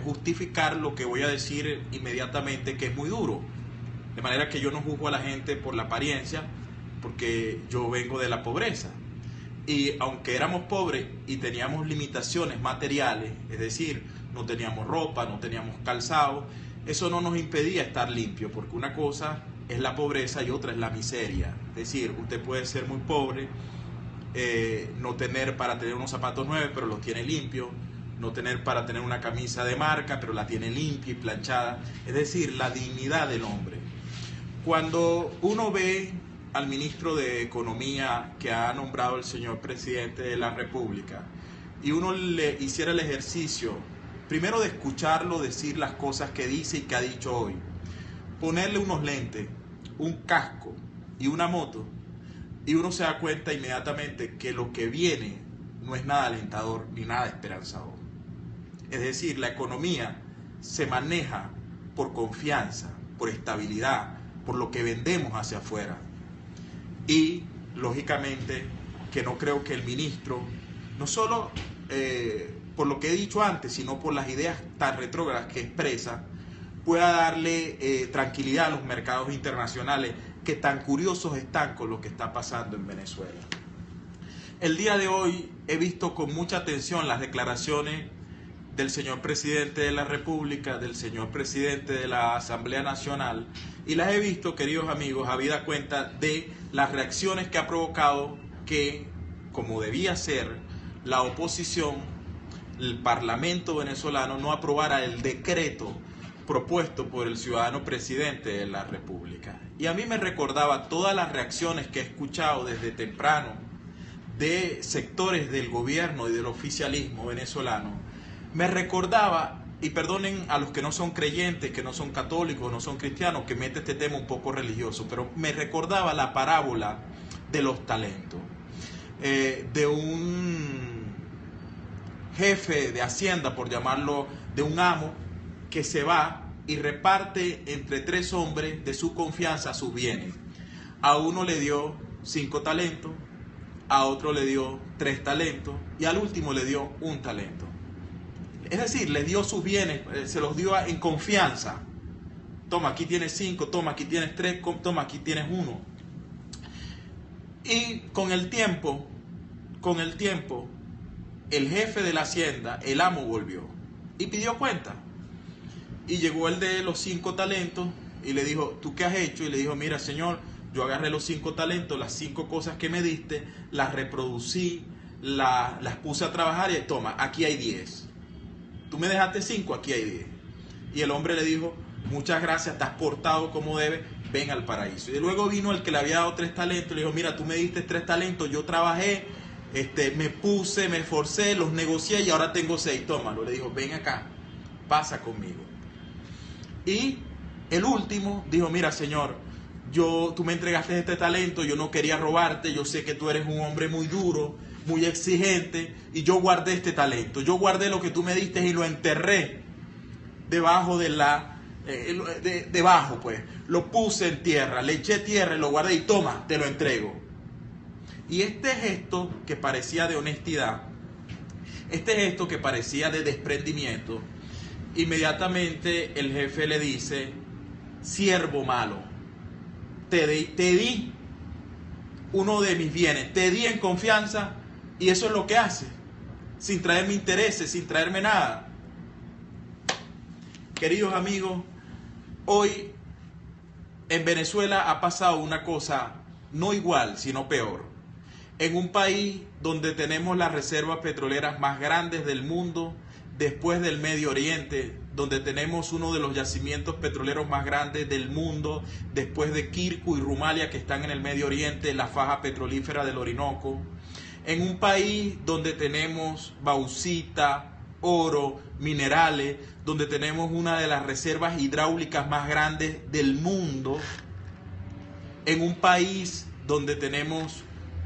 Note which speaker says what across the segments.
Speaker 1: justificar lo que voy a decir inmediatamente, que es muy duro. De manera que yo no juzgo a la gente por la apariencia, porque yo vengo de la pobreza. Y aunque éramos pobres y teníamos limitaciones materiales, es decir, no teníamos ropa, no teníamos calzado, eso no nos impedía estar limpio, porque una cosa es la pobreza y otra es la miseria. Es decir, usted puede ser muy pobre, no tener para tener unos zapatos nuevos, pero los tiene limpios, no tener para tener una camisa de marca, pero la tiene limpia y planchada. Es decir, la dignidad del hombre. Cuando uno ve al ministro de Economía que ha nombrado el señor presidente de la República y uno le hiciera el ejercicio, primero de escucharlo decir las cosas que dice y que ha dicho hoy, ponerle unos lentes, un casco y una moto, y uno se da cuenta inmediatamente que lo que viene no es nada alentador ni nada esperanzador. Es decir, la economía se maneja por confianza, por estabilidad, por lo que vendemos hacia afuera. Y, lógicamente, que no creo que el ministro, no solo por lo que he dicho antes, sino por las ideas tan retrógradas que expresa, pueda darle tranquilidad a los mercados internacionales que tan curiosos están con lo que está pasando en Venezuela. El día de hoy he visto con mucha atención las declaraciones del señor presidente de la República, del señor presidente de la Asamblea Nacional, y las he visto, queridos amigos, habida cuenta de las reacciones que ha provocado que, como debía ser, la oposición, el Parlamento venezolano, no aprobara el decreto propuesto por el ciudadano presidente de la República. Y a mí me recordaba todas las reacciones que he escuchado desde temprano de sectores del gobierno y del oficialismo venezolano. Me recordaba, y perdonen a los que no son creyentes, que no son católicos, no son cristianos, que mete este tema un poco religioso, pero me recordaba la parábola de los talentos, de un jefe de hacienda, por llamarlo, de un amo, que se va y reparte entre 3 hombres de su confianza sus bienes. A uno le dio 5 talentos, a otro le dio 3 talentos y al último le dio 1 talento. Es decir, le dio sus bienes, se los dio en confianza. Toma, aquí tienes 5, toma, aquí tienes 3, toma, aquí tienes 1. Y con el tiempo, el jefe de la hacienda, el amo, volvió y pidió cuenta. Y llegó el de los 5 talentos y le dijo, ¿tú qué has hecho? Y le dijo, mira, señor, yo agarré los 5 talentos, las 5 cosas que me diste, las reproducí, las puse a trabajar y toma, aquí hay 10. Tú me dejaste 5, aquí hay 10. Y el hombre le dijo, muchas gracias, te has portado como debe, ven al paraíso. Y luego vino el que le había dado 3 talentos, le dijo, mira, tú me diste 3 talentos, yo trabajé, me puse, me esforcé, los negocié y ahora tengo 6, tómalo. Le dijo, ven acá, pasa conmigo. Y el último dijo, mira, señor, tú me entregaste este talento, yo no quería robarte, yo sé que tú eres un hombre muy duro, muy exigente, y yo guardé este talento, yo guardé lo que tú me diste y lo enterré debajo debajo, pues, lo puse en tierra, le eché tierra y lo guardé y toma, te lo entrego. Y este gesto que parecía de honestidad, este gesto que parecía de desprendimiento, inmediatamente el jefe le dice, siervo malo, te di uno de mis bienes, te di en confianza y eso es lo que hace, sin traerme intereses, sin traerme nada. Queridos amigos, hoy en Venezuela ha pasado una cosa no igual, sino peor. En un país donde tenemos las reservas petroleras más grandes del mundo, después del Medio Oriente, donde tenemos uno de los yacimientos petroleros más grandes del mundo, después de Kirkuk y Rumalia, que están en el Medio Oriente, la faja petrolífera del Orinoco. En un país donde tenemos bauxita, oro, minerales, donde tenemos una de las reservas hidráulicas más grandes del mundo. En un país donde tenemos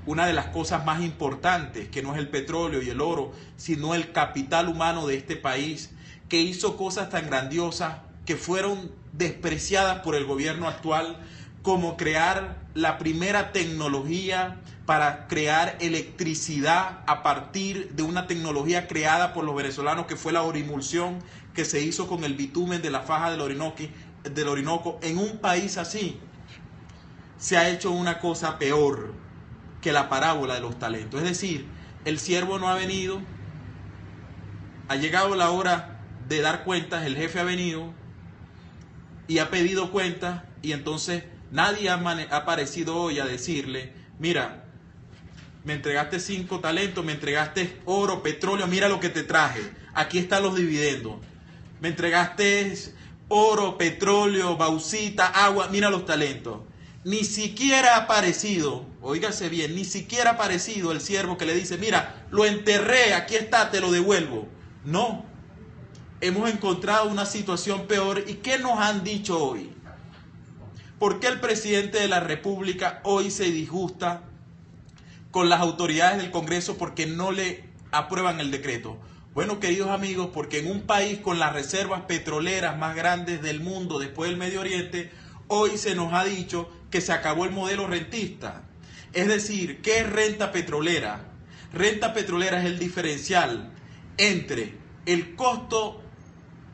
Speaker 1: una de las cosas más importantes, que no es el petróleo y el oro, sino el capital humano de este país, que hizo cosas tan grandiosas que fueron despreciadas por el gobierno actual, como crear la primera tecnología para crear electricidad a partir de una tecnología creada por los venezolanos, que fue la orimulsión, que se hizo con el bitumen de la faja del Orinoco, en un país así, se ha hecho una cosa peor que la parábola de los talentos. Es decir, el siervo no ha venido, ha llegado la hora de dar cuentas, el jefe ha venido y ha pedido cuentas, y entonces nadie ha aparecido hoy a decirle: mira, me entregaste 5 talentos, me entregaste oro, petróleo, mira lo que te traje, aquí están los dividendos. Me entregaste oro, petróleo, bauxita, agua, mira los talentos. Ni siquiera ha aparecido, óigase bien, ni siquiera ha aparecido el siervo que le dice: mira, lo enterré, aquí está, te lo devuelvo. No, hemos encontrado una situación peor. ¿Y qué nos han dicho hoy? ¿Por qué el presidente de la República hoy se disgusta con las autoridades del Congreso porque no le aprueban el decreto? Bueno, queridos amigos, porque en un país con las reservas petroleras más grandes del mundo después del Medio Oriente, hoy se nos ha dicho que se acabó el modelo rentista. Es decir, ¿qué es renta petrolera? Renta petrolera es el diferencial entre el costo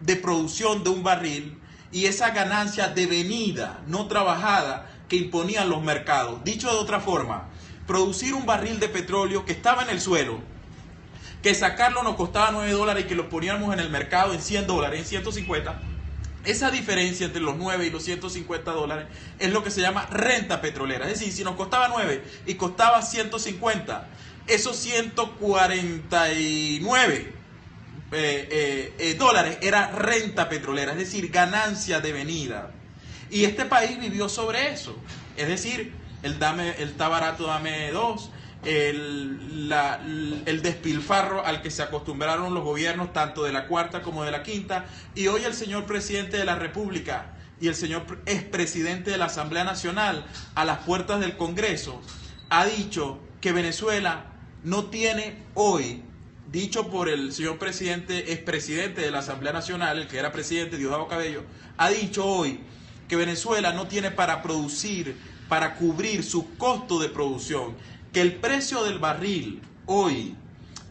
Speaker 1: de producción de un barril y esa ganancia devenida, no trabajada, que imponían los mercados. Dicho de otra forma, producir un barril de petróleo que estaba en el suelo, que sacarlo nos costaba $9 y que lo poníamos en el mercado en $100, en 150, esa diferencia entre los 9 y los $150 es lo que se llama renta petrolera. Es decir, si nos costaba 9 y costaba 150, esos 149 dólares era renta petrolera, es decir, ganancia devenida. Y este país vivió sobre eso. Es decir, el está barato, dame 2. El despilfarro al que se acostumbraron los gobiernos tanto de la cuarta como de la quinta, y hoy el señor presidente de la República y el señor expresidente de la Asamblea Nacional a las puertas del Congreso ha dicho que Venezuela no tiene hoy, dicho por el señor presidente, expresidente de la Asamblea Nacional, el que era presidente, Diosdado Cabello, ha dicho hoy que Venezuela no tiene para producir, para cubrir su costo de producción, que el precio del barril hoy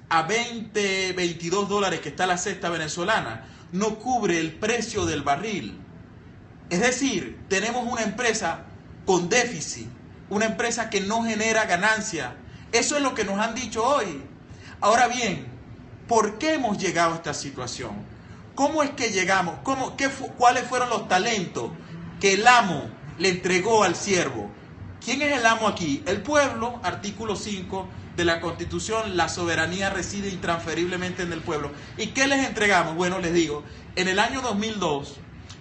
Speaker 1: a 20, $22 que está la cesta venezolana no cubre el precio del barril. Es decir, tenemos una empresa con déficit, una empresa que no genera ganancia. Eso es lo que nos han dicho hoy. Ahora bien, ¿por qué hemos llegado a esta situación? ¿Cómo es que llegamos? ¿Cuáles fueron los talentos que el amo le entregó al siervo? ¿Quién es el amo aquí? El pueblo, artículo 5 de la Constitución, la soberanía reside intransferiblemente en el pueblo. ¿Y qué les entregamos? Bueno, les digo, en el año 2002,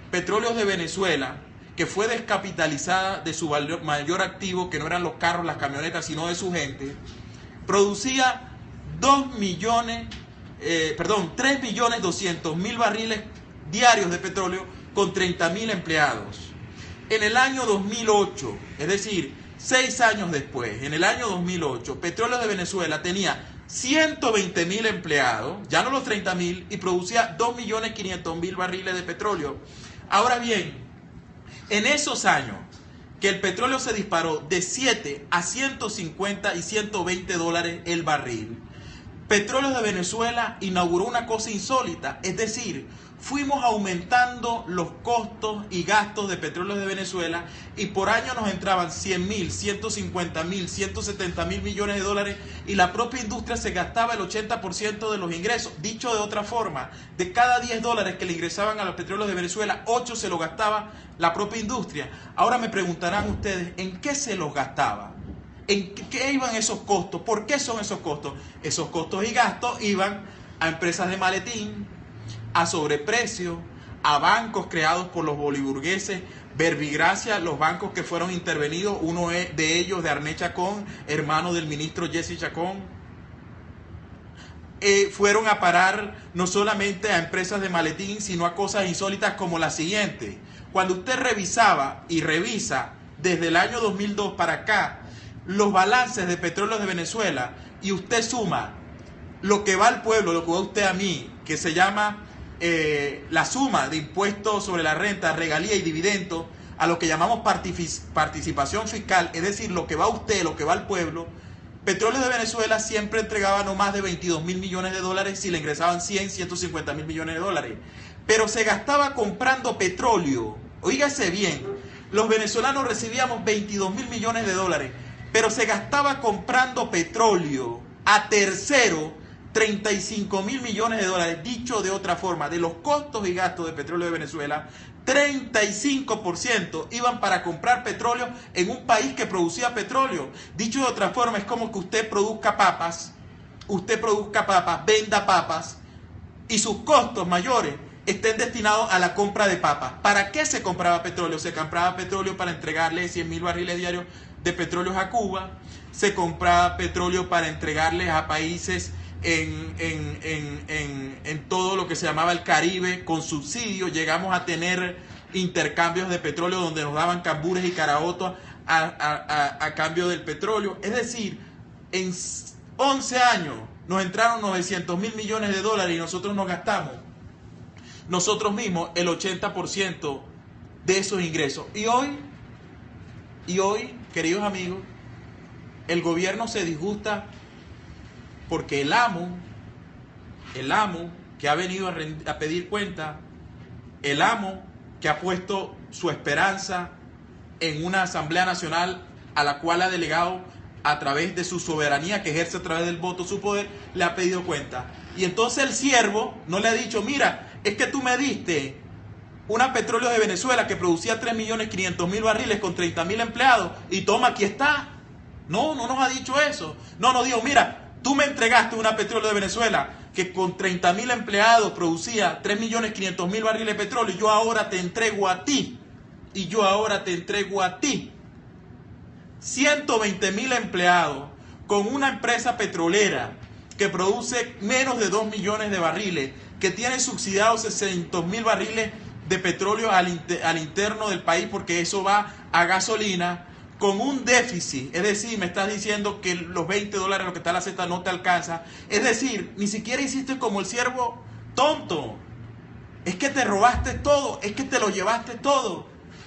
Speaker 1: Petróleos de Venezuela, que fue descapitalizada de su mayor activo, que no eran los carros, las camionetas, sino de su gente, producía 3.200.000 barriles diarios de petróleo con 30.000 empleados. En el año 2008, es decir, 6 años después, en el año 2008, Petróleos de Venezuela tenía 120.000 empleados, ya no los 30.000, y producía 2.500.000 barriles de petróleo. Ahora bien, en esos años que el petróleo se disparó de 7 a 150 y $120 el barril, Petróleos de Venezuela inauguró una cosa insólita, es decir, fuimos aumentando los costos y gastos de Petróleos de Venezuela, y por año nos entraban 100.000, 150.000, 170.000 millones de dólares, y la propia industria se gastaba el 80% de los ingresos. Dicho de otra forma, de cada $10 que le ingresaban a los Petróleos de Venezuela, 8 se los gastaba la propia industria. Ahora me preguntarán ustedes, ¿en qué se los gastaba? ¿En qué iban esos costos? ¿Por qué son esos costos? Esos costos y gastos iban a empresas de maletín, a sobreprecio, a bancos creados por los boliburgueses, Verbigracia, los bancos que fueron intervenidos, uno de ellos de Arné Chacón, hermano del ministro Jesse Chacón, fueron a parar no solamente a empresas de maletín, sino a cosas insólitas como la siguiente. Cuando usted revisaba y revisa desde el año 2002 para acá los balances de Petróleos de Venezuela, y usted suma lo que va al pueblo, lo que va usted a mí, que se llama la suma de impuestos sobre la renta, regalía y dividendo, a lo que llamamos participación fiscal, es decir, lo que va a usted, lo que va al pueblo, Petróleos de Venezuela siempre entregaba no más de 22.000 millones de dólares si le ingresaban 100, 150.000 millones de dólares. pero se gastaba comprando petróleo. Oígase bien, los venezolanos recibíamos 22 mil millones de dólares, pero se gastaba comprando petróleo. A tercero, 35 mil millones de dólares. Dicho de otra forma, de los costos y gastos de petróleo de Venezuela, 35% iban para comprar petróleo en un país que producía petróleo. Dicho de otra forma, es como que usted produzca papas, venda papas, y sus costos mayores estén destinados a la compra de papas. ¿Para qué se compraba petróleo? Se compraba petróleo para entregarle 100 mil barriles diarios de petróleo a Cuba. Se compraba petróleo para entregarles a países en todo lo que se llamaba el Caribe con subsidios. Llegamos a tener intercambios de petróleo donde nos daban cambures y caraotos a cambio del petróleo. Es decir, en 11 años nos entraron 900 mil millones de dólares y nosotros nos gastamos nosotros mismos el 80% de esos ingresos. Y hoy, queridos amigos, el gobierno se disgusta porque el amo que ha venido a pedir cuenta, el amo que ha puesto su esperanza en una Asamblea Nacional a la cual ha delegado a través de su soberanía, que ejerce a través del voto su poder, le ha pedido cuenta. Y entonces el siervo no le ha dicho, mira, es que tú me diste una Petróleo de Venezuela que producía 3.500.000 barriles con 30.000 empleados y toma, aquí está. No nos ha dicho eso. No nos dijo, mira, tú me entregaste una Petróleo de Venezuela que con 30.000 empleados producía 3.500.000 barriles de petróleo y yo ahora te entrego a ti. 120.000 empleados con una empresa petrolera que produce menos de 2 millones de barriles, que tiene subsidiados 600.000 barriles de petróleo al interno del país, porque eso va a gasolina, con un déficit. Es decir, me estás diciendo que los $20 lo que está la cesta no te alcanza. Es decir, ni siquiera hiciste como el siervo tonto. Es que te robaste todo, es que te lo llevaste todo.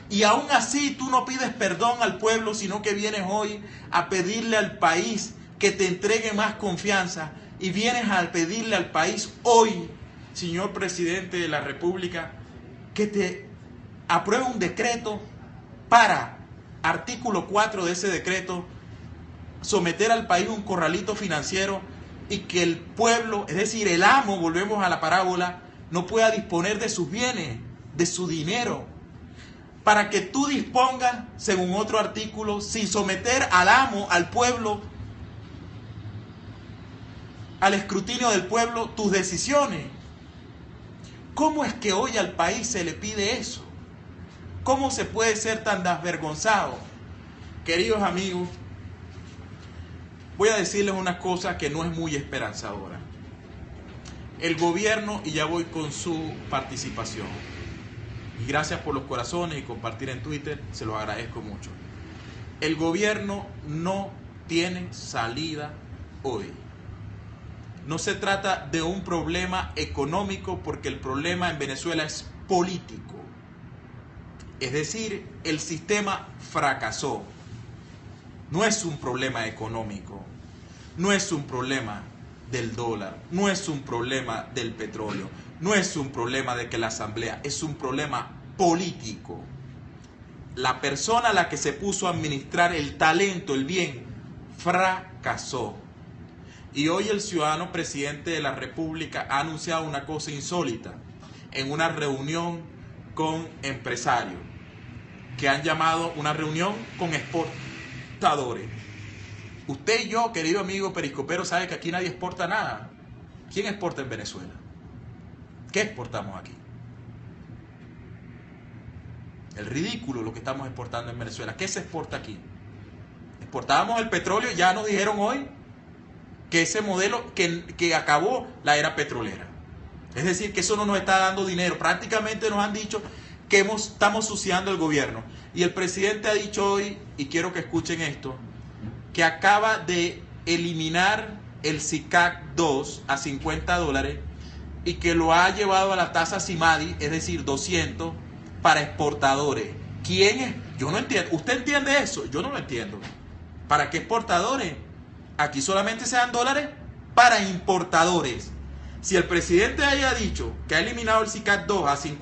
Speaker 1: Y aún así tú no pides perdón al pueblo, sino que vienes hoy a pedirle al país que te entregue más confianza. Y vienes a pedirle al país hoy, señor presidente de la República, que te apruebe un decreto para, artículo 4 de ese decreto, someter al país un corralito financiero y que el pueblo, es decir, el amo, volvemos a la parábola, no pueda disponer de sus bienes, de su dinero, para que tú dispongas, según otro artículo, sin someter al amo, al pueblo, al escrutinio del pueblo, tus decisiones. ¿Cómo es que hoy al país se le pide eso? ¿Cómo se puede ser tan desvergonzado? Queridos amigos, voy a decirles una cosa que no es muy esperanzadora. El gobierno, y ya voy con su participación, y gracias por los corazones y compartir en Twitter, se los agradezco mucho. El gobierno no tiene salida hoy. No se trata de un problema económico, porque el problema en Venezuela es político. Es decir, el sistema fracasó. No es un problema económico, no es un problema del dólar, no es un problema del petróleo, no es un problema de que la asamblea, es un problema político. La persona a la que se puso a administrar el talento, el bien, fracasó. Y hoy el ciudadano presidente de la República ha anunciado una cosa insólita en una reunión con empresarios que han llamado una reunión con exportadores. Usted y yo, querido amigo periscopero, sabe que aquí nadie exporta nada. ¿Quién exporta en Venezuela? ¿Qué exportamos aquí? El ridículo lo que estamos exportando en Venezuela. ¿Qué se exporta aquí? Exportábamos el petróleo, ya nos dijeron hoy que ese modelo que acabó la era petrolera. Es decir, que eso no nos está dando dinero. Prácticamente nos han dicho que estamos suciando el gobierno. Y el presidente ha dicho hoy, y quiero que escuchen esto, que acaba de eliminar el SICAC 2 a $50 y que lo ha llevado a la tasa CIMADI, es decir, 200 para exportadores. ¿Quién es? Yo no entiendo. ¿Usted entiende eso? Yo no lo entiendo. ¿Para qué exportadores? Aquí solamente se dan dólares para importadores. Si el presidente haya dicho que ha eliminado el CICAT 2 a 50